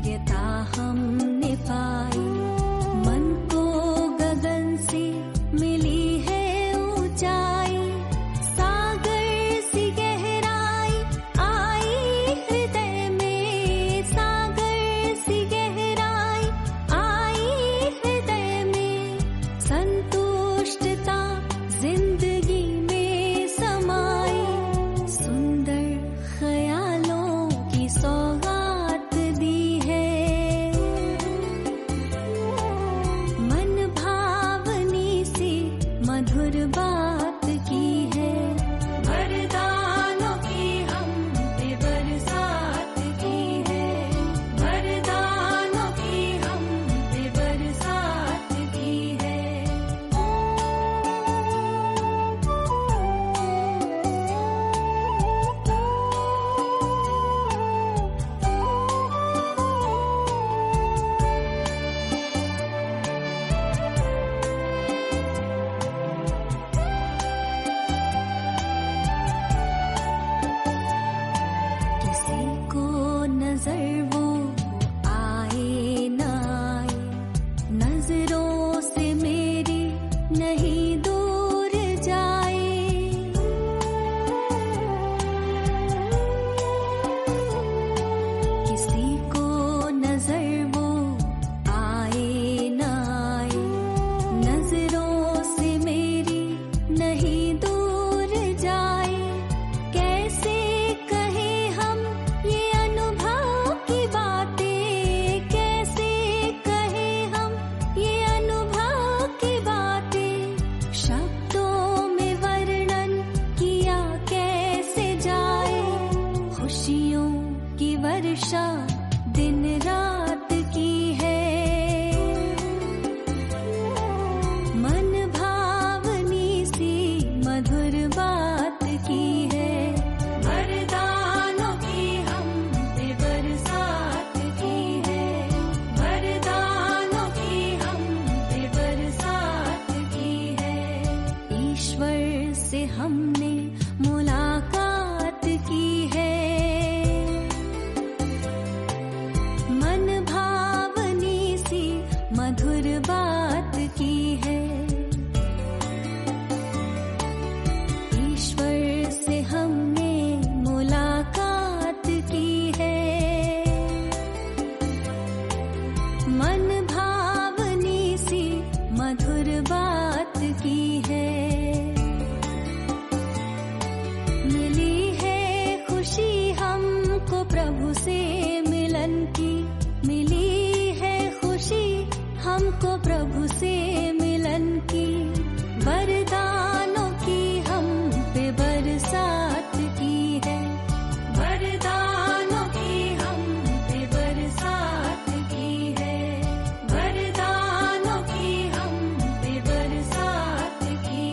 दिव्यता हमने पाई। मन को गगन से मिली है ऊंचाई, सागर सी गहराई आई हृदय में, सागर सी गहराई आई हृदय में। संतुष्टता जिंदगी में समाई, सुंदर ख्यालों की सौगात दी है। मन भावनी सी मधुर बात की है, वरदानों की हम पे बरसात की है, वरदानों की हम पे बरसात की है। किसी को नजर वो आए न आए, नजरों से मेरी नहीं दूर जाए। किसी को नजर वो आए न आए, नजरों से मेरी नहीं दूर जाए। कैसे कहे हम ये अनुभव की बातें, कैसे कहे हम ये अनुभव की बातें। शब्दों में वर्णन किया कैसे जाए, खुशियों की वर्षा दिन रात की है। मन भावनी सी मधुर बात की है, वरदानों की हम पे बरसात की है, वरदानों की हम पे बरसात की है। ईश्वर से हमने मुलाकात की है, मन भावनी सी मधुर बात की है। ईश्वर से हमने मुलाकात की है, मन भावनी सी मधुर बात की है। मिली है खुशी हमको प्रभु से मिलन की, मिली है खुशी हमको प्रभु से मिलन की। वरदानों की हम पे बरसात की है, वरदानों की हम पे बरसात की है, वरदानों की हम पे बरसात की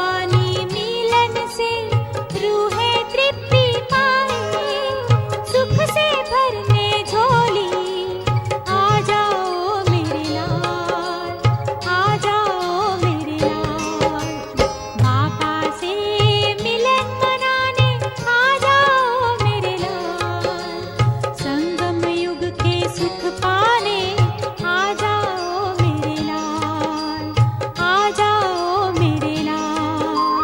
रूहानी मिलन से रूहें तृप्ति पाए, सुख से भरने झोली। आ जाओ मेरे लाल, आ जाओ मेरे लाल, बाबा से मिलन मनाने आ जाओ मेरे लाल, संगम युग के सुख पाने आ जाओ मेरे लाल, आ जाओ मेरे लाल।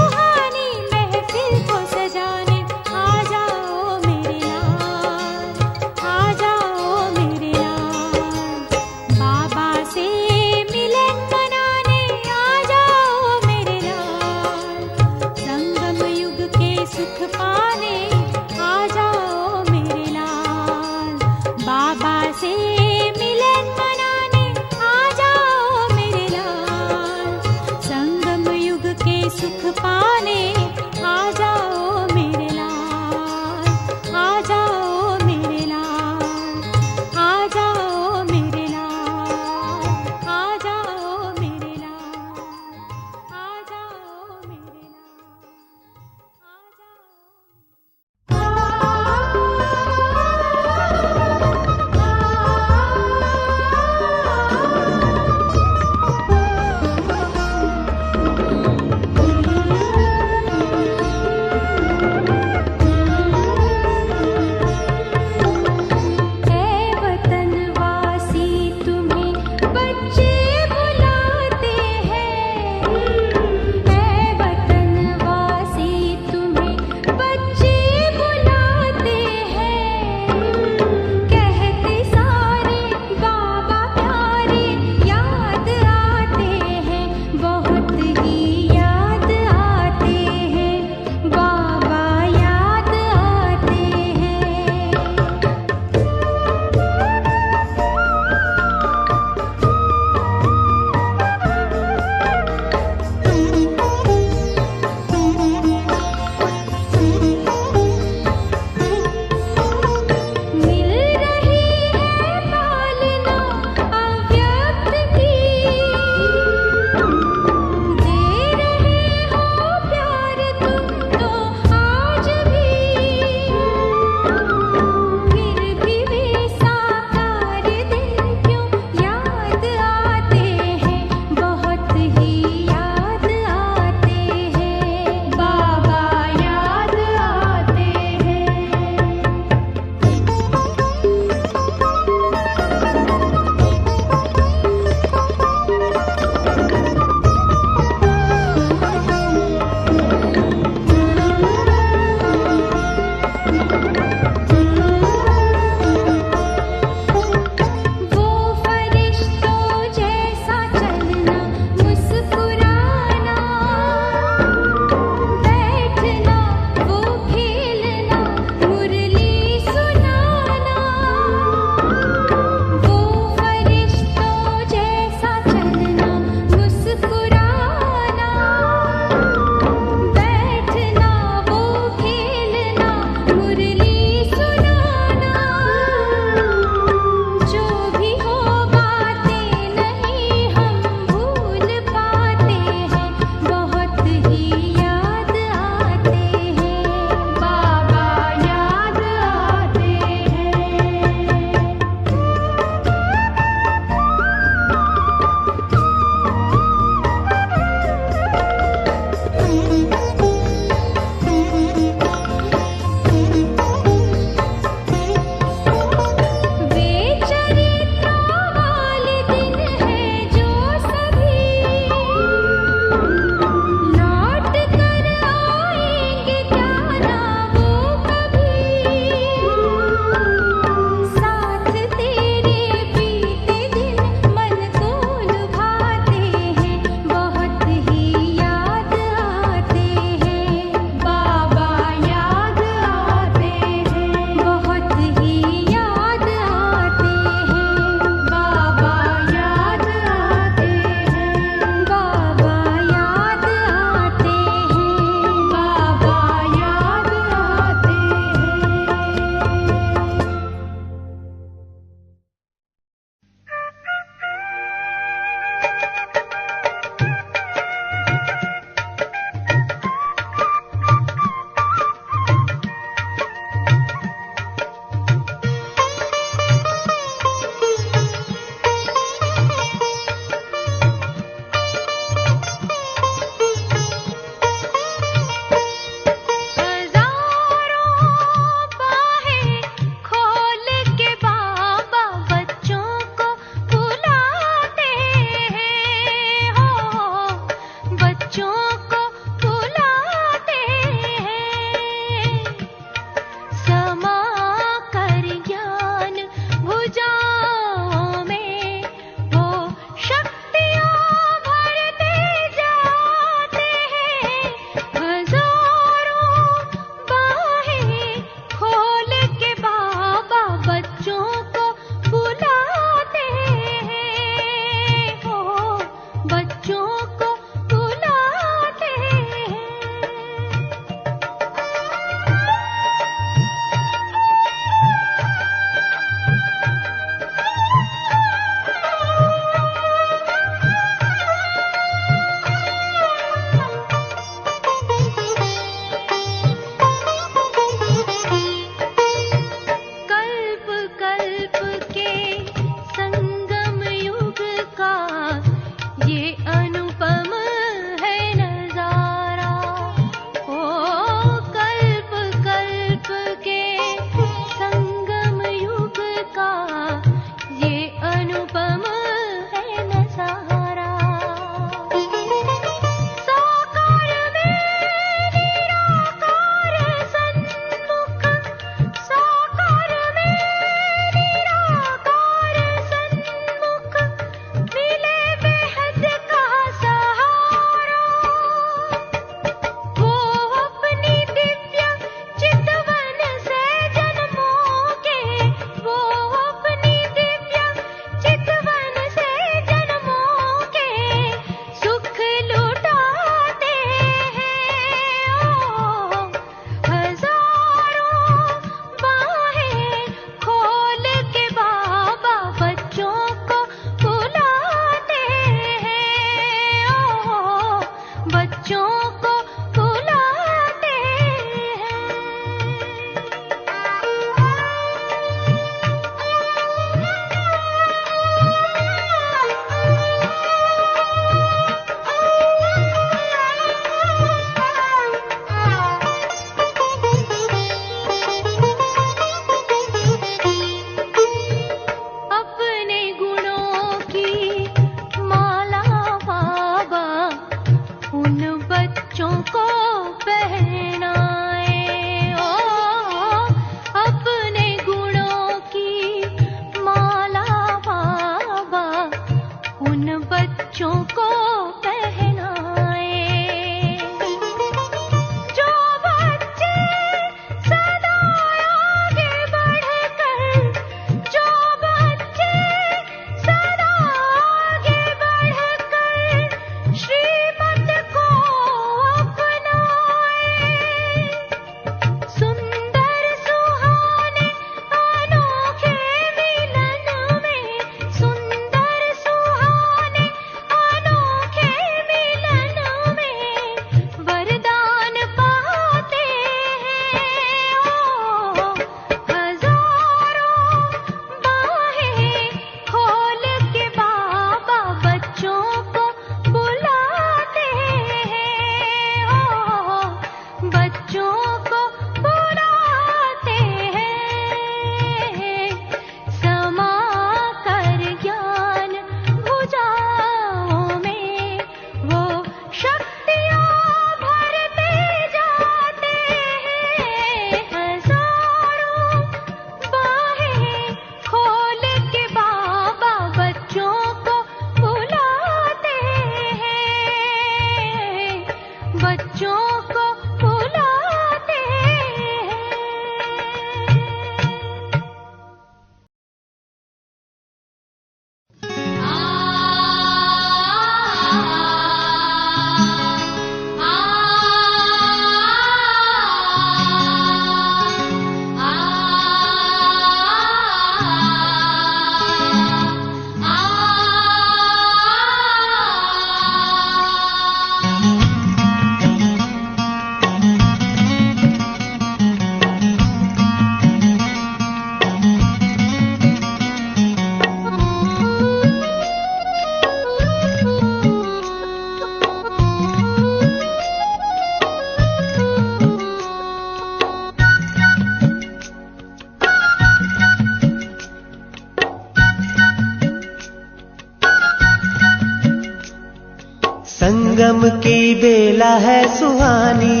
संगम की बेला है सुहानी,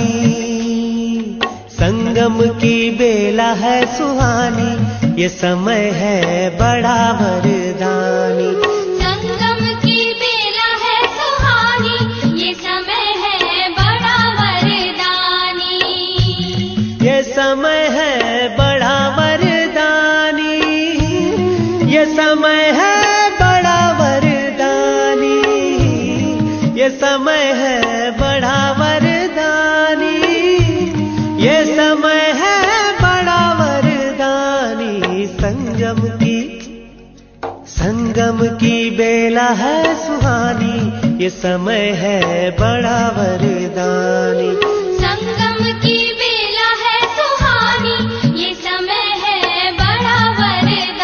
संगम की बेला है सुहानी, ये समय है बड़ा वरदानी। संगम की बेला है सुहानी, ये समय है बड़ा वरदानी। ये समय है बड़ा वरदानी, ये समय है बड़ा वरदानी, ये समय है बड़ा वरदानी, ये समय है बड़ा वरदानी। संगम की बेला है सुहानी, ये समय है बड़ा वरदानी। संगम की बेला है सुहानी, ये समय है बड़ा वरदानी।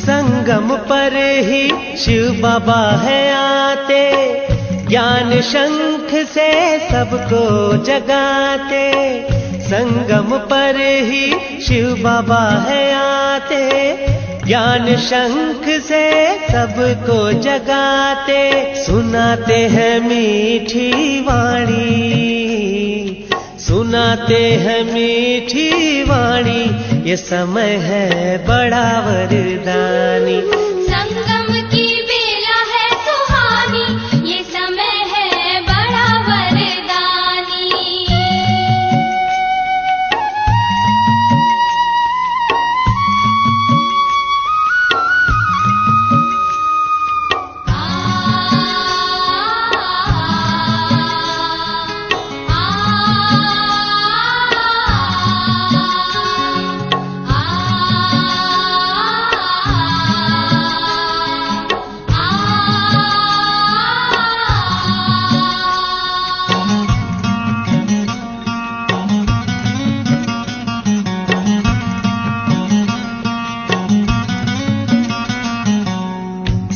संगम पर ही शिव बाबा है आते, ज्ञान शंख से सबको जगाते। संगम पर ही शिव बाबा है आते, ज्ञान शंख से सबको जगाते। सुनाते हैं मीठी वाणी, सुनाते हैं मीठी वाणी, ये समय है बड़ा वरदानी। संगम की बेला है सुहानी, ये समय है बड़ा वरदानी।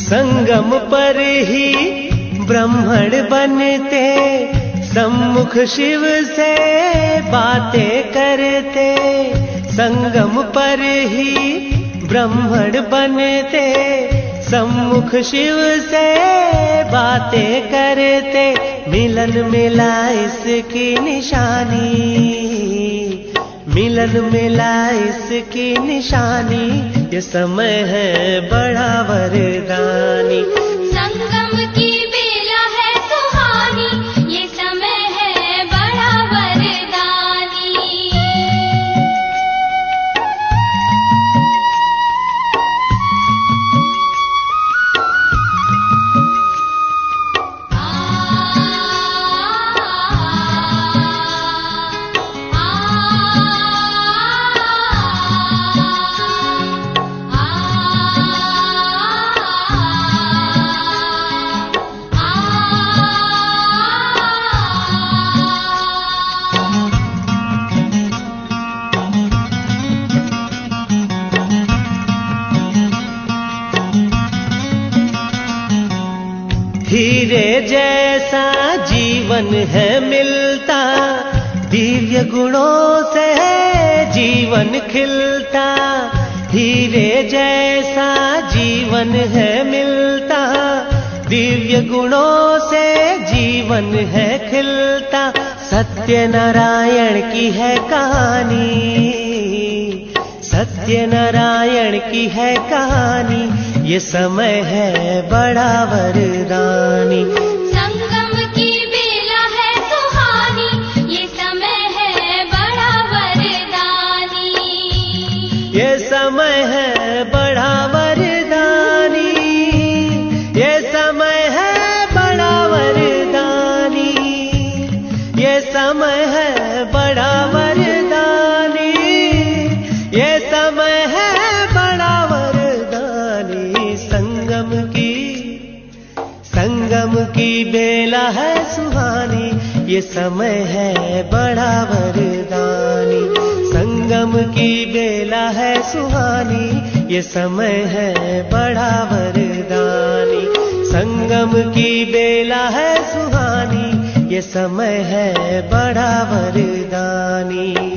संगम पर ही ब्राह्मण बनते, सम्मुख शिव से बातें करते। संगम पर ही ब्राह्मण बनते, सम्मुख शिव से बातें करते। मिलन मिला इसकी निशानी, मिलन मिला इसकी निशानी, ये समय है बड़ा वरदानी। संगम की बेला है सुहानी, ये समय है बड़ा वरदानी। हीरे जैसा जीवन है मिलता, दिव्य गुणों से जीवन खिलता। हीरे जैसा जीवन है मिलता, दिव्य गुणों से जीवन है खिलता। सत्यनारायण की है कहानी, सत्यनारायण की है कहानी, ये समय है बड़ा वरदानी। संगम की बेला है सुहानी, ये समय है बड़ा वरदानी। ये समय है बड़ा वरदानी, ये समय है बड़ा वरदानी, ये समय है बड़ा वरदानी। संगम की बेला है सुहानी, ये समय है बड़ा वरदानी। संगम की बेला है सुहानी, ये समय है बड़ा वरदानी। संगम की बेला है सुहानी, ये समय है बड़ा वरदानी।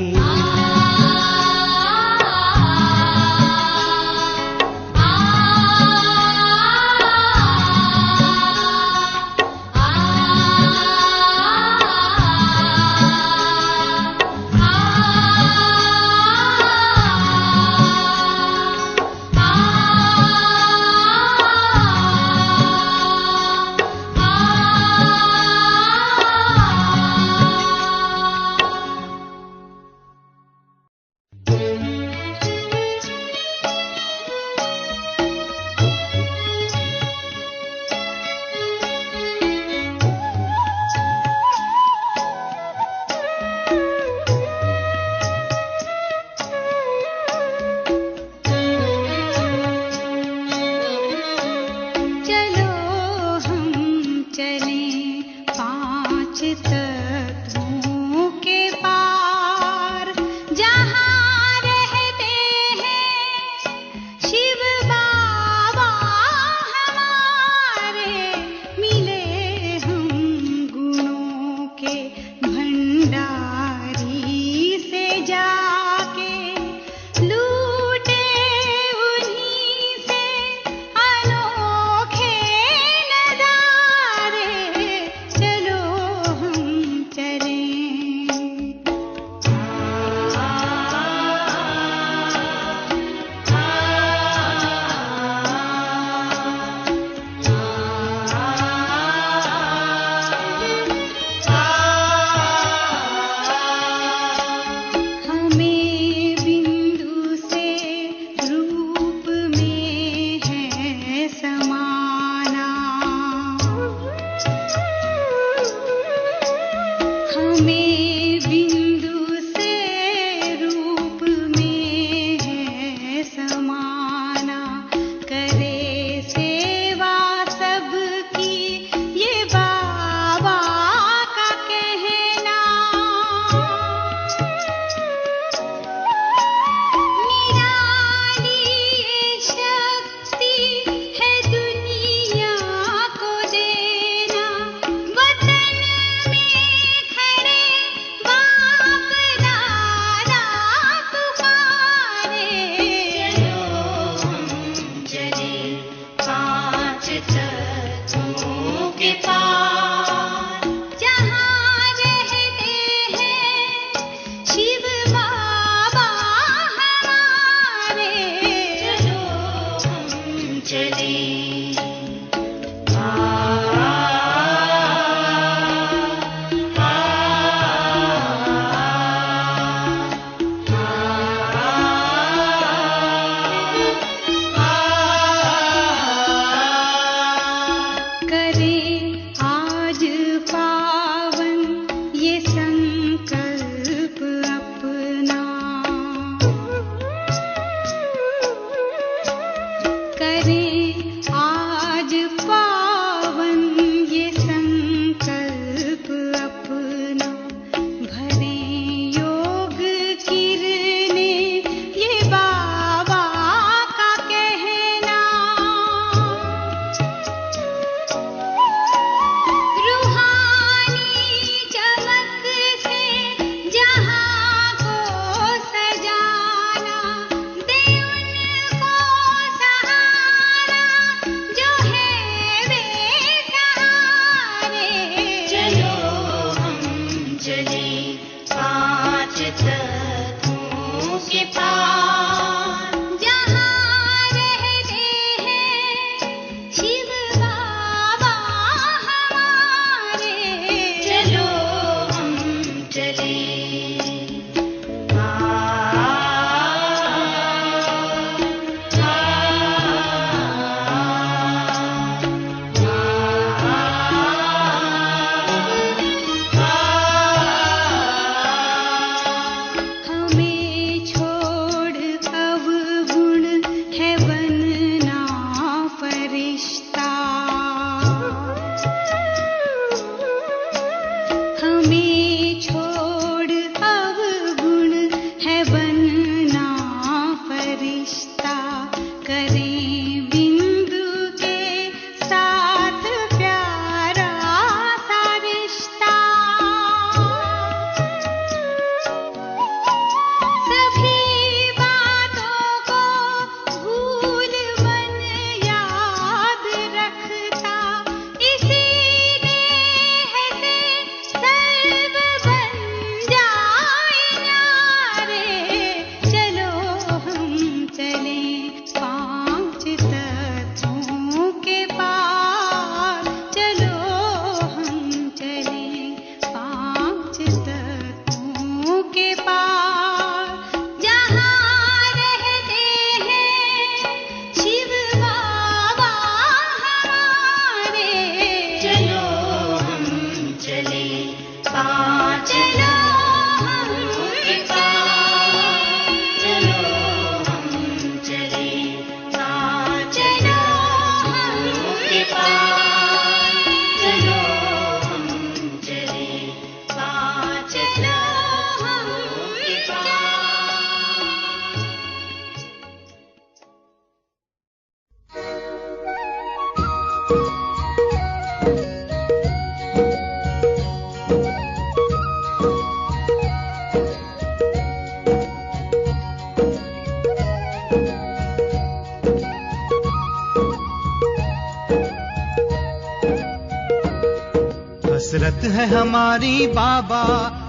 हसरत है हमारी बाबा,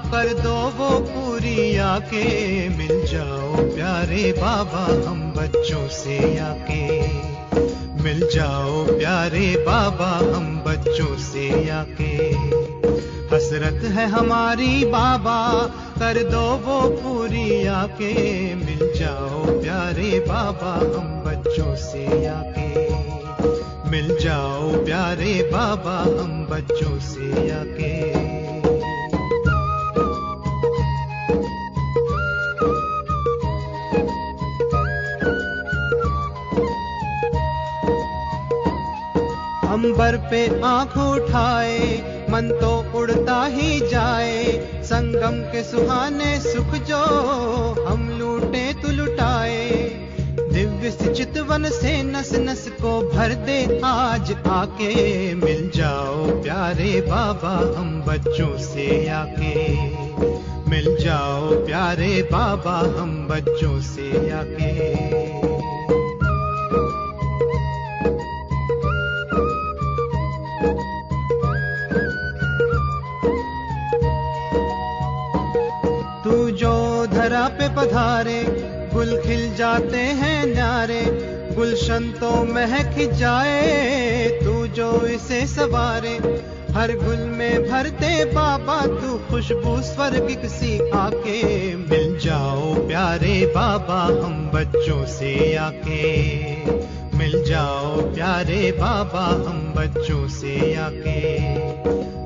कर दो वो पूरी आके। मिल जाओ प्यारे बाबा हम बच्चों से आके। मिल जाओ प्यारे बाबा हम बच्चों से आके। हसरत है हमारी बाबा, कर दो वो पूरी आके। मिल जाओ प्यारे बाबा हम बच्चों से आके। मिल जाओ प्यारे बाबा हम बच्चों से आके। अंबर पे आंख उठाए, मन तो उड़ता ही जाए। संगम के सुहाने सुख जो हम लूटे तो लुटाए। दिव्य चितवन से नस नस को भर दे आज आके। मिल जाओ प्यारे बाबा हम बच्चों से आके। मिल जाओ प्यारे बाबा हम बच्चों से आके। तू जो धरा पे पधारे, गुल खिल जाते हैं न्यारे। गुलशन तो महक जाए, तू जो इसे सवारे। हर गुल में भरते बाबा तू खुशबू स्वर्गिक सी आके। मिल जाओ प्यारे बाबा हम बच्चों से आके। मिल जाओ प्यारे बाबा हम बच्चों से आके।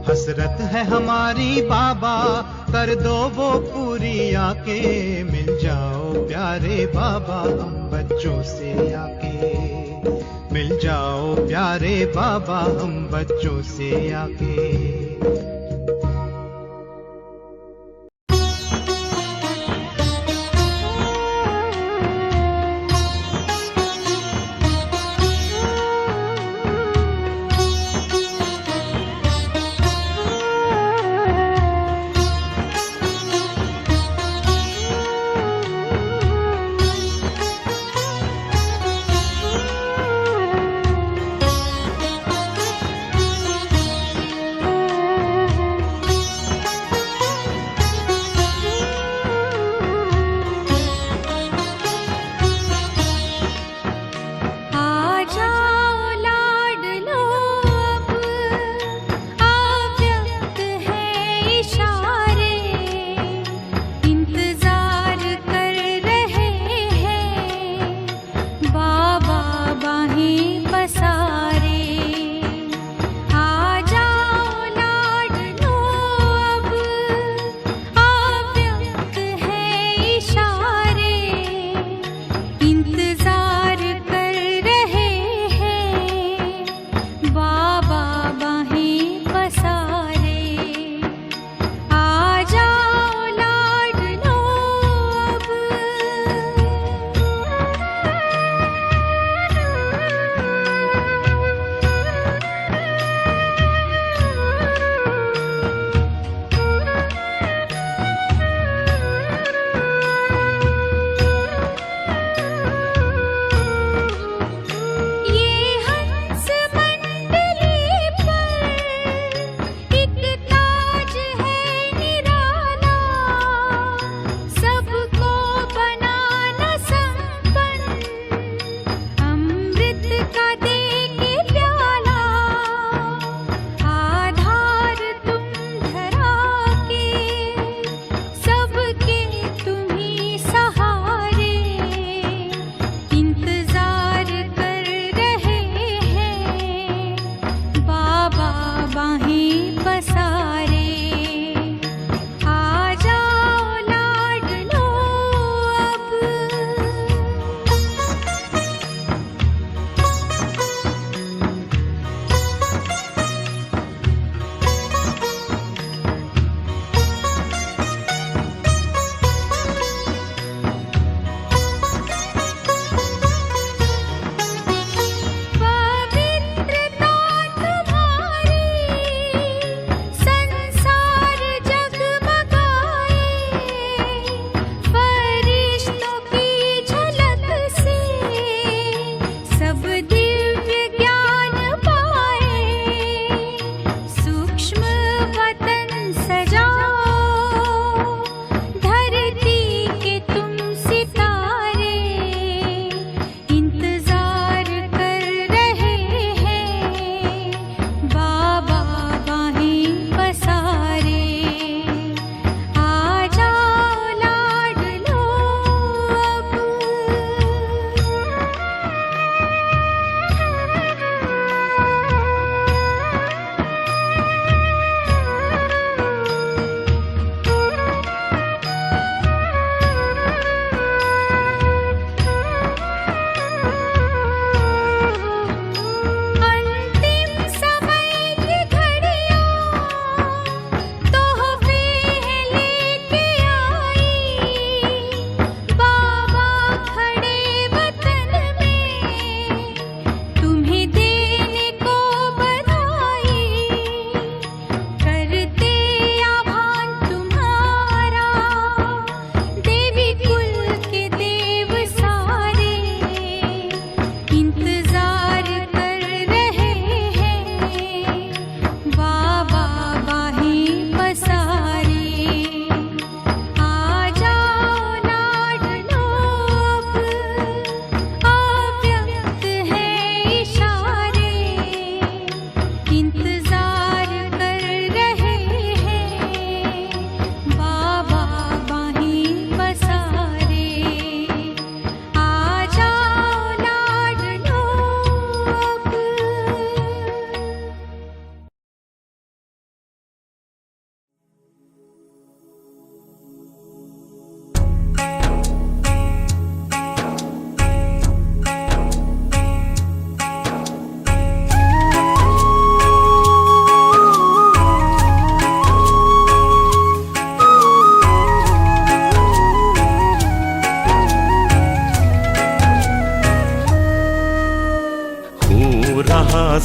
हसरत है हमारी बाबा, कर दो वो पूरी आके। मिल जाओ प्यारे बाबा हम बच्चों से आके। मिल जाओ प्यारे बाबा हम बच्चों से आके।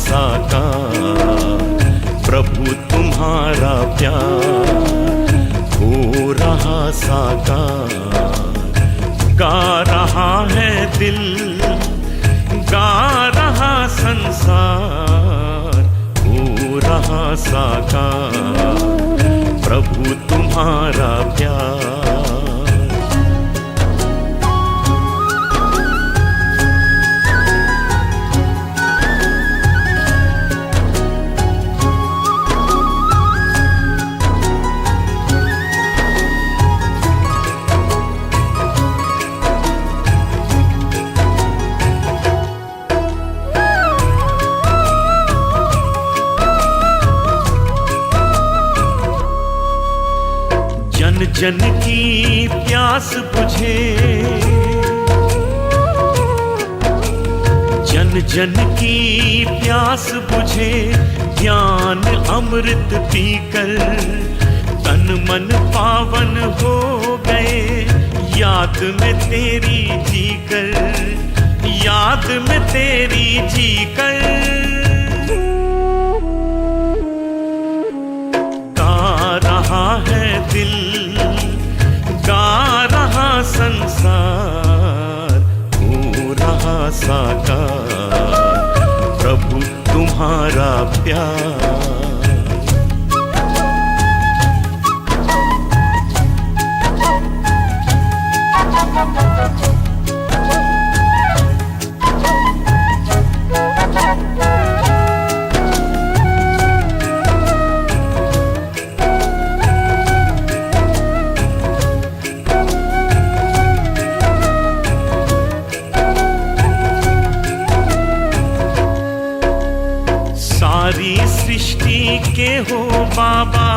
साकार, प्रभु तुम्हारा प्यार हो रहा साकार। गा रहा है दिल, गा रहा संसार, हो रहा साकार, प्रभु तुम्हारा प्यार। जन जन की प्यास बुझे, जन जन की प्यास बुझे, ज्ञान अमृत पीकर तन मन पावन हो गए। याद में तेरी जीकर, याद में तेरी जीकर, गा रहा है दिल, गा रहा संसार, हो रहा साकार, प्रभु तुम्हारा प्यार। सारी सृष्टि के हो बाबा,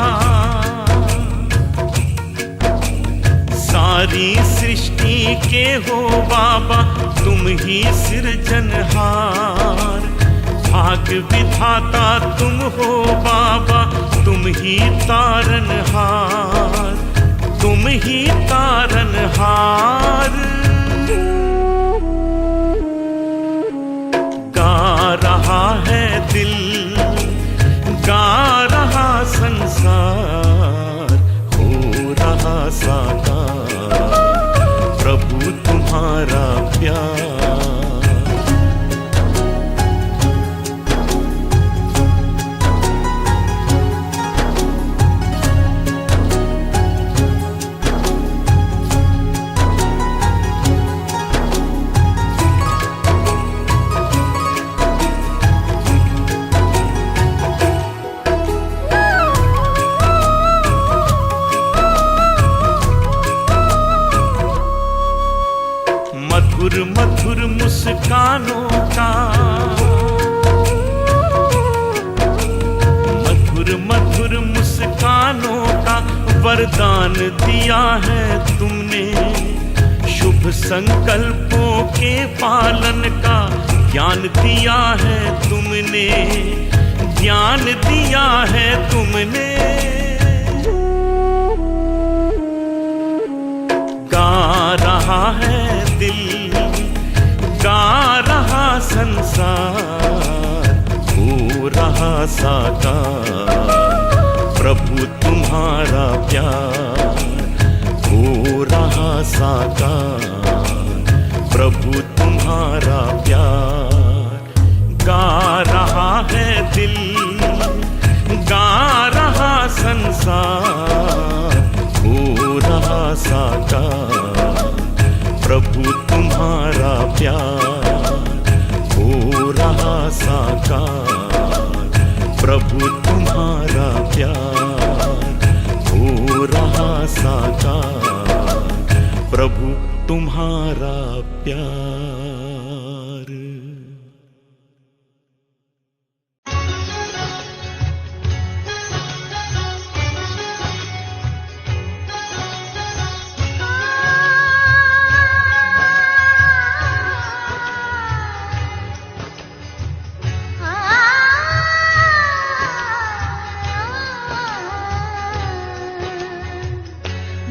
सारी सृष्टि के हो बाबा, तुम ही सृजनहार। भाग विधाता तुम हो बाबा, तुम ही तारनहार, तुम ही तारनहार। गा रहा है दिल, गा रहा संसार, हो रहा साकार, प्रभु तुम्हारा प्यार। मधुर मधुर मुस्कानों का, मधुर मधुर मुस्कानों का वरदान दिया है तुमने। शुभ संकल्पों के पालन का ज्ञान दिया है तुमने, ज्ञान दिया है तुमने। गा रहा है दिल, गा रहा संसार, हो रहा साकार, प्रभु तुम्हारा प्यार, हो रहा साकार, प्रभु तुम्हारा प्यार। गा रहा है दिल, गा रहा संसार, हो रहा साकार, प्रभु तुम्हारा प्यार, हो रहा साकार, प्रभु तुम्हारा प्यार, हो रहा साकार, प्रभु तुम्हारा प्यार।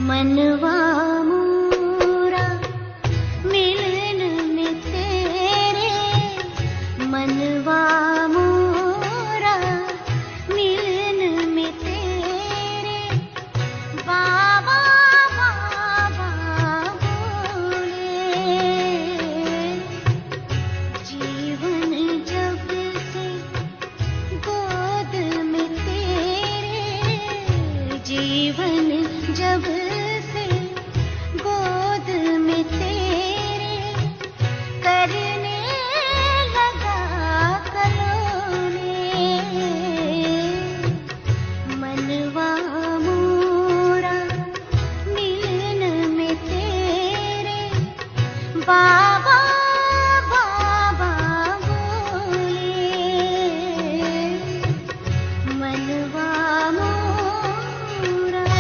मनवा मोरा मिलन में तेरे, मनवा मोरा मनवा मोरा।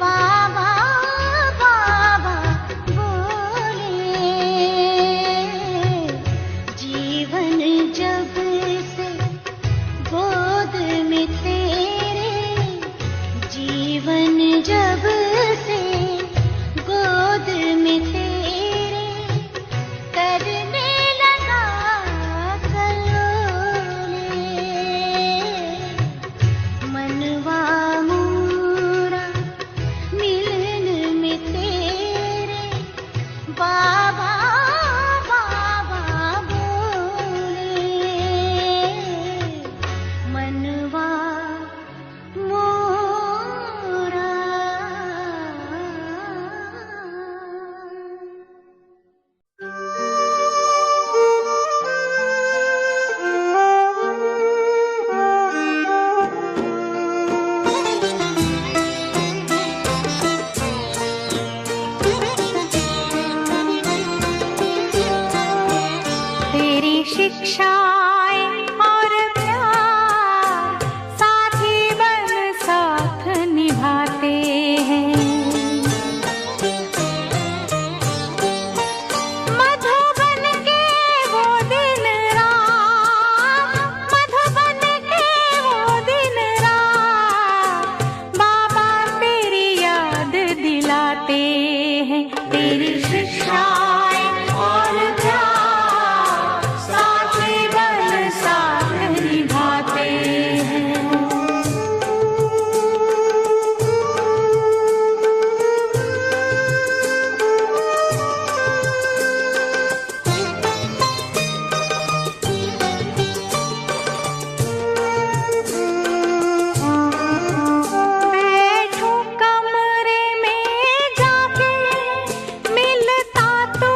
बाबा जाते हैं। तेरी शिक्षाएं और प्यार साथ बल साथ निभाते हैं। बैठो कमरे में जाके मिलता तू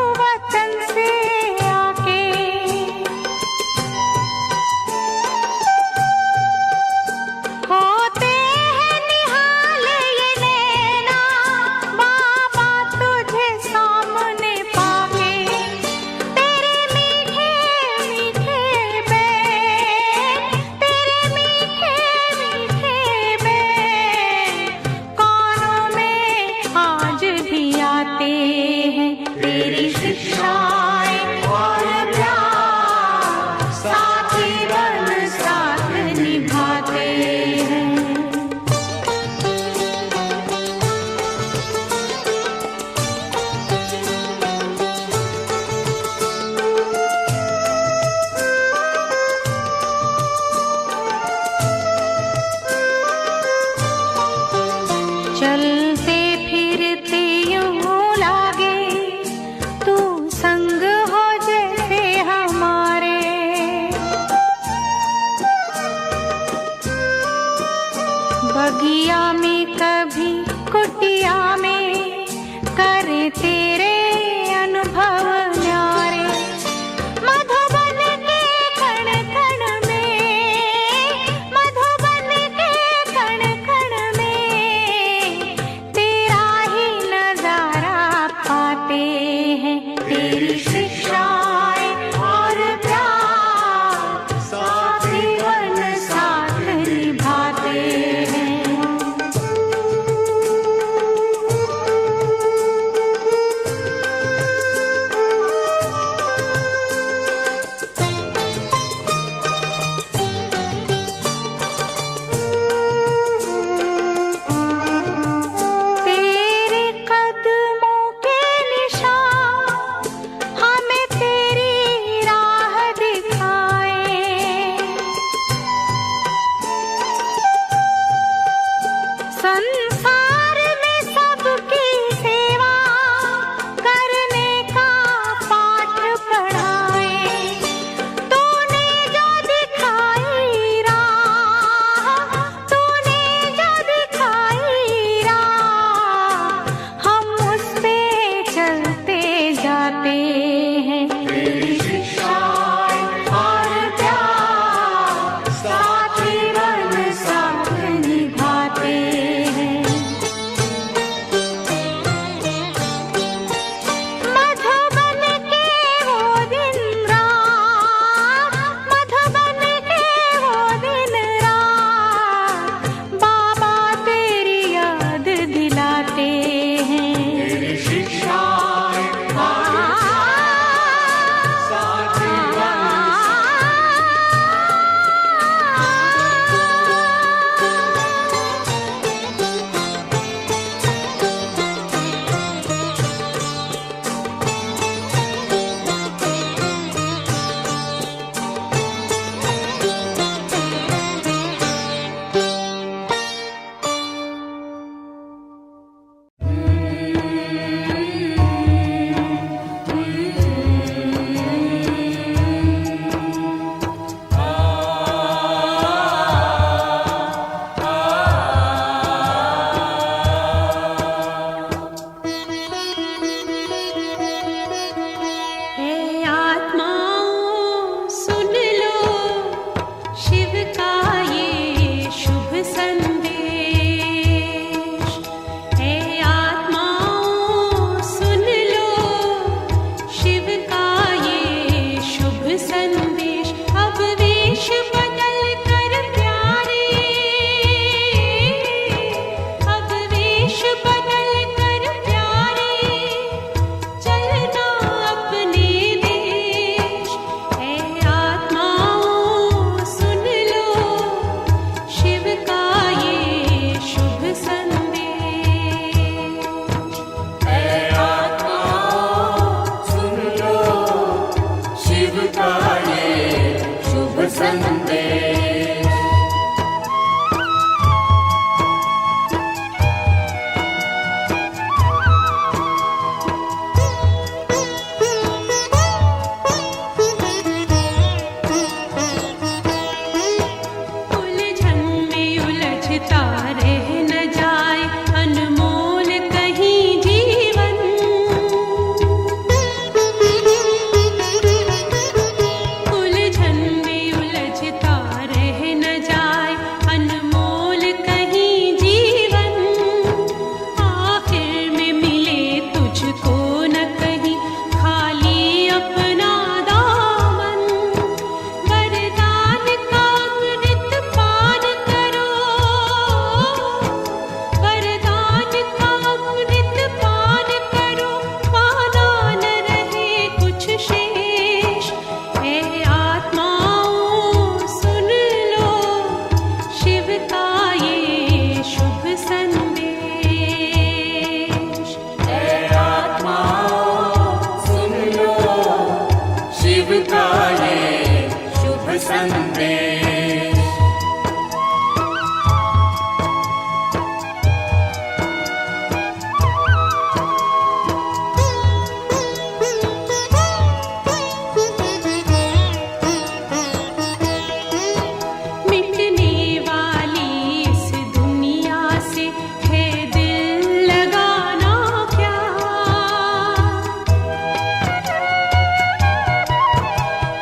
संदेश। उलझन में उलझता रह न जाए अनमोल कहीं जीवन। उलझन में उलझता रह न जाए अनमोल कहीं जीवन। आखिर में मिले तुझको न कहीं खाली अपना दामन। वरदान का अमृत पान करो, वरदान का अमृत पान करो, पाना न रहे कुछ शेष। ऐ आत्माओं सुन लो शिव का ये शुभ संदेश। ऐ आत्माओं सुन लो शिव का ये शुभ संदेश। मिटने वाली इस दुनिया से है दिल लगाना क्या।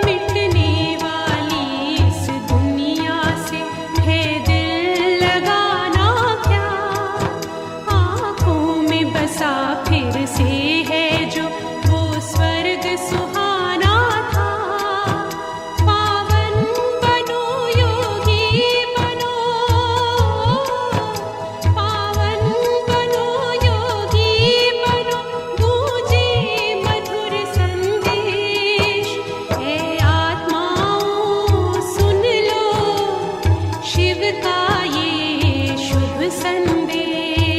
मिटने वाली इस दुनिया से है दिल लगाना क्या। आँखों में बसा फिर से है जो वो स्वर्ग सुहाना था। पावन बनो योगी बनो, पावन बनो योगी बनो, गूंजे मधुर संदेश। ऐ आत्माओं सुन लो शिव का ये शुभ संदेश।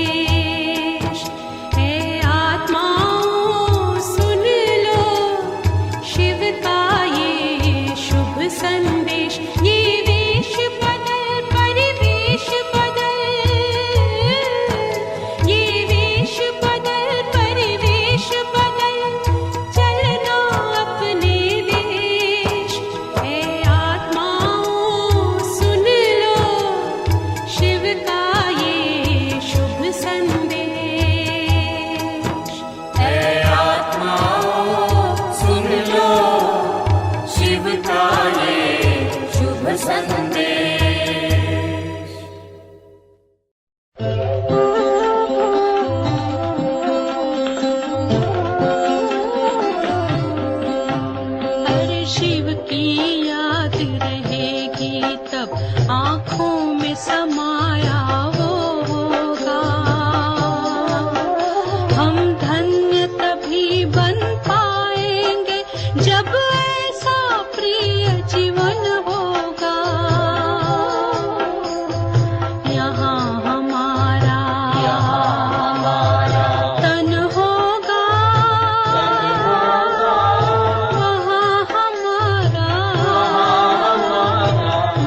ऐ आत्माओं सुन लो शिव का ये शुभ संदेश। ये वेश बदल परिवेश बदल, ये वेश बदल परिवेश बदल, चलना अपने देश। ऐ आत्माओं सुन लो शिव का ये शुभ संदेश। ऐ आत्माओं सुन लो शिव का ये शुभ संदेश। अरे शिव की याद रहेगी तब आँखों में समाया वो होगा। हम धन्य तभी बन पाएंगे जब ऐसा प्रिय जीवन होगा। यहाँ हमारा तन होगा, वहाँ हमारा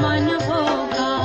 मन होगा।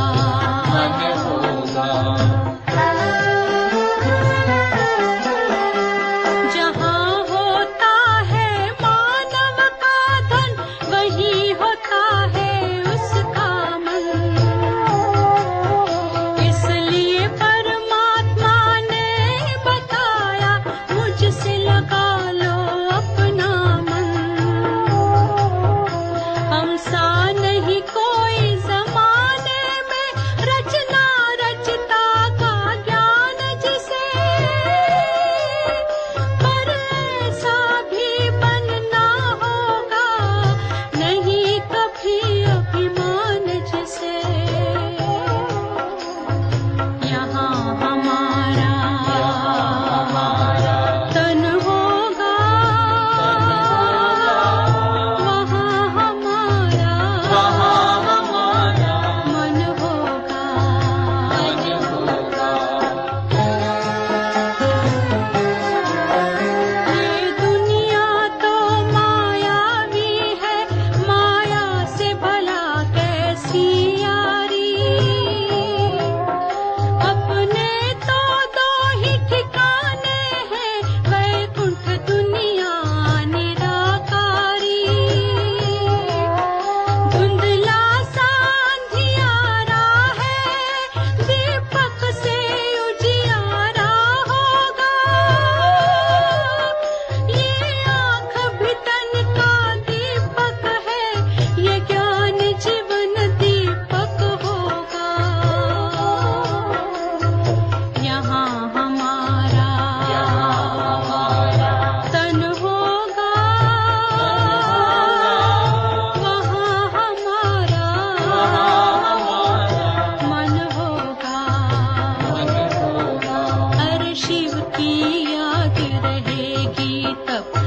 की तप